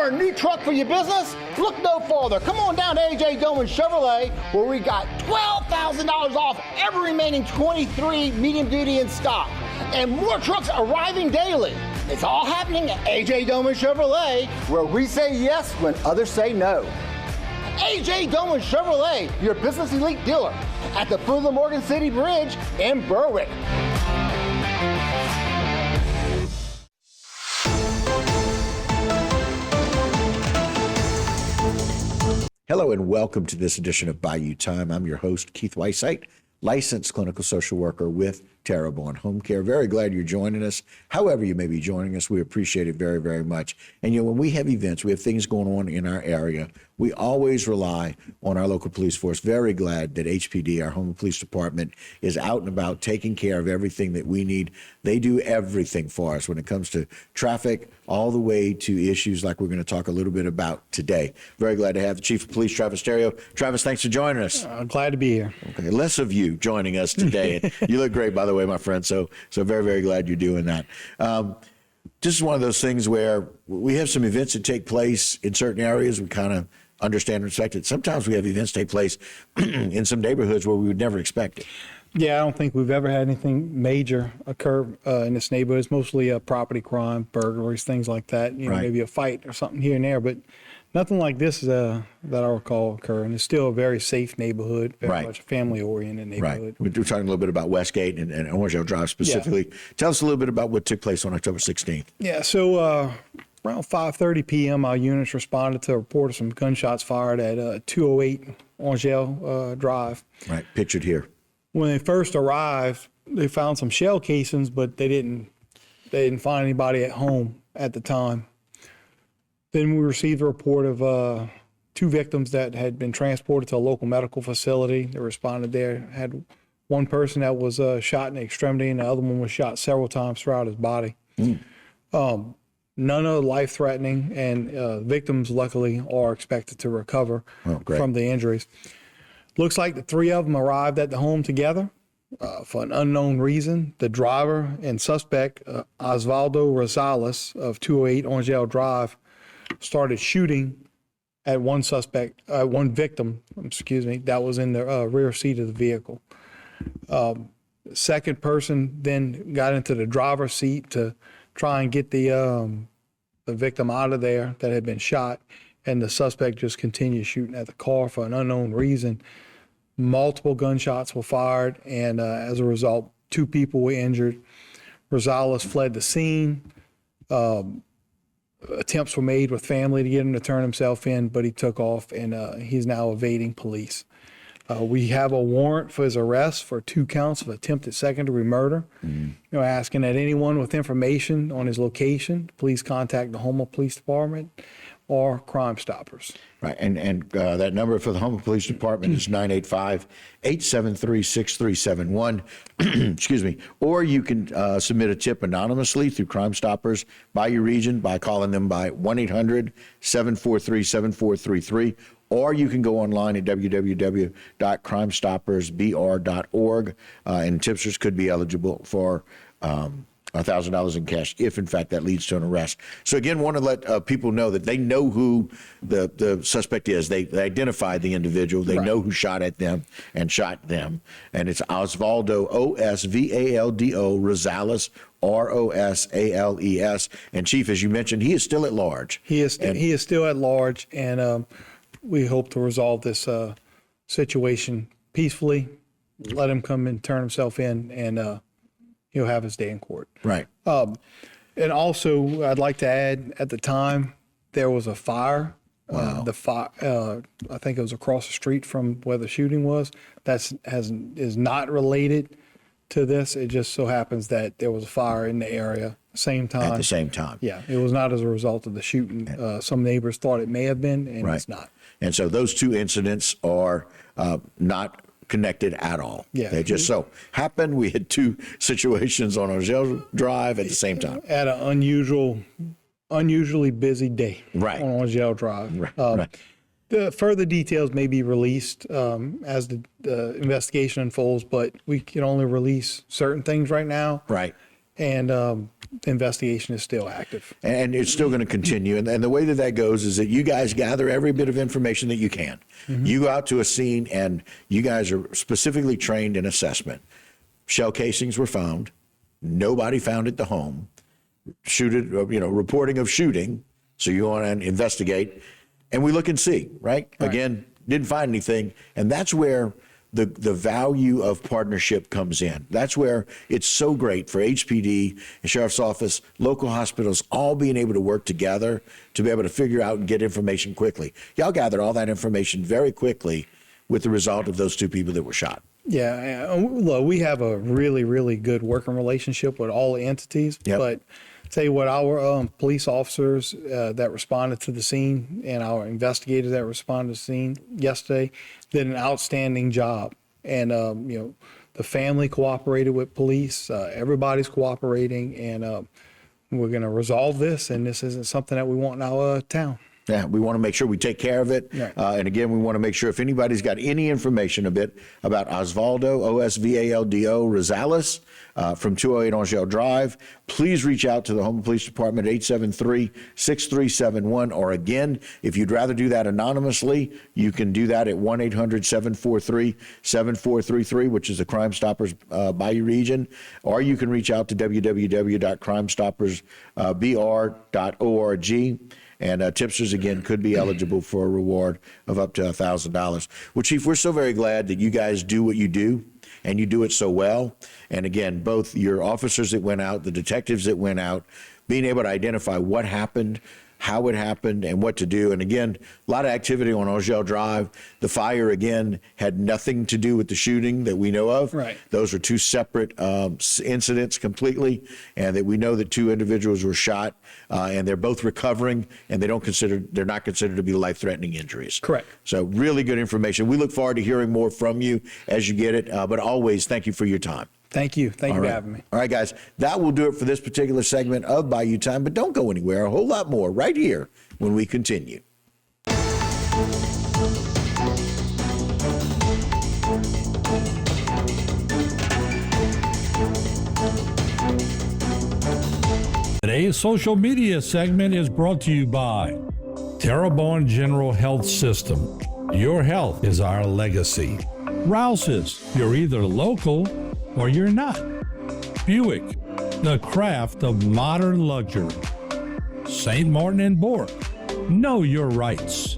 for a new truck for your business? Look no farther. Come on down to AJ Doman Chevrolet, where we got $12,000 off every remaining 23 medium duty in stock. And more trucks arriving daily. It's all happening at AJ Doman Chevrolet, where we say yes when others say no. AJ Doman Chevrolet, your business elite dealer at the foot of the Morgan City Bridge in Berwick. Hello and welcome to this edition of Bayou Time. I'm your host, Keith Weissite, licensed clinical social worker with Terrebonne Home Care. Very glad you're joining us. However you may be joining us, we appreciate it very, very much. And when we have events, we have things going on in our area, we always rely on our local police force. Very glad that HPD, our Houma Police Department, is out and about taking care of everything that we need. They do everything for us when it comes to traffic, all the way to issues like we're going to talk a little bit about today. Very glad to have the Chief of Police, Travis Terrio. Travis, thanks for joining us. I'm glad to be here. Okay, less of you joining us today. And you look great, by the way, my friend. So very, very glad you're doing that. This is one of those things where we have some events that take place in certain areas. We kind of understand and respect it. Sometimes we have events take place in some neighborhoods where we would never expect it. Yeah, I don't think we've ever had anything major occur in this neighborhood. It's mostly property crime, burglaries, things like that. Right. Maybe a fight or something here and there, but nothing like this that I recall occur. And it's still a very safe neighborhood, very much a family-oriented neighborhood. Right. We're talking a little bit about Westgate and Orangeville Drive specifically. Yeah. Tell us a little bit about what took place on October 16th. Yeah, so around 5:30 p.m., our units responded to a report of some gunshots fired at 208 Orangeville Drive. Right, pictured here. When they first arrived, they found some shell casings, but they didn't find anybody at home at the time. Then we received a report of two victims that had been transported to a local medical facility. They responded there, had one person that was shot in the extremity, and the other one was shot several times throughout his body. None of life-threatening, and victims, luckily, are expected to recover from the injuries. Looks like the three of them arrived at the home together for an unknown reason. The driver and suspect, Osvaldo Rosales of 208 Orangeville Drive, started shooting at one victim, that was in the rear seat of the vehicle. The second person then got into the driver's seat to try and get the victim out of there that had been shot, and the suspect just continued shooting at the car for an unknown reason. Multiple gunshots were fired, and as a result, two people were injured. Rosales fled the scene. Attempts were made with family to get him to turn himself in, but he took off, and he's now evading police. We have a warrant for his arrest for 2 counts of attempted second-degree murder. Asking that anyone with information on his location, please contact the Houma Police Department or Crime Stoppers. Right, and that number for the Houma Police Department is 985-873-6371. Excuse me. Or you can submit a tip anonymously through Crime Stoppers Bayou region by calling them by 1-800-743-7433. Or you can go online at www.crimestoppersbr.org, and tipsters could be eligible for $1,000 in cash if, in fact, that leads to an arrest. So, again, want to let people know that they know who the suspect is. They identified the individual. They know who shot at them and shot them. And it's Osvaldo, O-S-V-A-L-D-O, Rosales, R-O-S-A-L-E-S. And, Chief, as you mentioned, he is still at large. He is still at large, and we hope to resolve this situation peacefully, let him come and turn himself in, and he'll have his day in court. Right. And also, I'd like to add, at the time, there was a fire. Wow. The fire, I think it was across the street from where the shooting was. Is not related to this. It just so happens that there was a fire in the area at the same time. Yeah, it was not as a result of the shooting. Some neighbors thought it may have been, and it's not. And so those two incidents are not connected at all. Yeah. They just so happened. We had two situations on Orangeville Drive at the same time. At an unusually busy day on Orangeville Drive. Right. The further details may be released as the investigation unfolds, but we can only release certain things right now. Right. And the investigation is still active. And it's still going to continue. And the way that goes is that you guys gather every bit of information that you can. Mm-hmm. You go out to a scene, and you guys are specifically trained in assessment. Shell casings were found. Nobody found at the home. Reporting of shooting. So you go on and investigate. And we look and see, right? Again, didn't find anything. And that's where the value of partnership comes in. That's where it's so great for HPD and Sheriff's Office, local hospitals, all being able to work together to be able to figure out and get information quickly. Y'all gathered all that information very quickly with the result of those two people that were shot. Yeah, look, we have a really, really good working relationship with all the entities. Yep. But tell you what, our police officers that responded to the scene and our investigators that responded to the scene yesterday did an outstanding job. And, the family cooperated with police. Everybody's cooperating, and we're going to resolve this. And this isn't something that we want in our town. Yeah, we want to make sure we take care of it. Right. And again, we want to make sure if anybody's got any information about Osvaldo, Osvaldo Rosales, from 208 Angel Drive, please reach out to the Houma Police Department, 873-6371. Or again, if you'd rather do that anonymously, you can do that at 1-800-743-7433, which is the Crime Stoppers Bayou region. Or you can reach out to www.crimestoppersbr.org. And tipsters, again, could be eligible for a reward of up to $1,000. Well, Chief, we're so very glad that you guys do what you do, and you do it so well. And again, both your officers that went out, the detectives that went out, being able to identify what happened, how it happened, and what to do. And again, a lot of activity on Angel Drive. The fire, again, had nothing to do with the shooting that we know of. Right. Those are two separate incidents completely, and that we know that two individuals were shot, and they're both recovering, and they're not considered to be life-threatening injuries. Correct. So really good information. We look forward to hearing more from you as you get it, but always thank you for your time. Thank you. Thank you for having me. All right, guys, that will do it for this particular segment of Bayou Time, but don't go anywhere. A whole lot more right here when we continue. Today's social media segment is brought to you by Terrebonne General Health System. Your health is our legacy. Rouse's, you're either local or you're not. Buick, the craft of modern luxury. St. Martin and Bork, know your rights.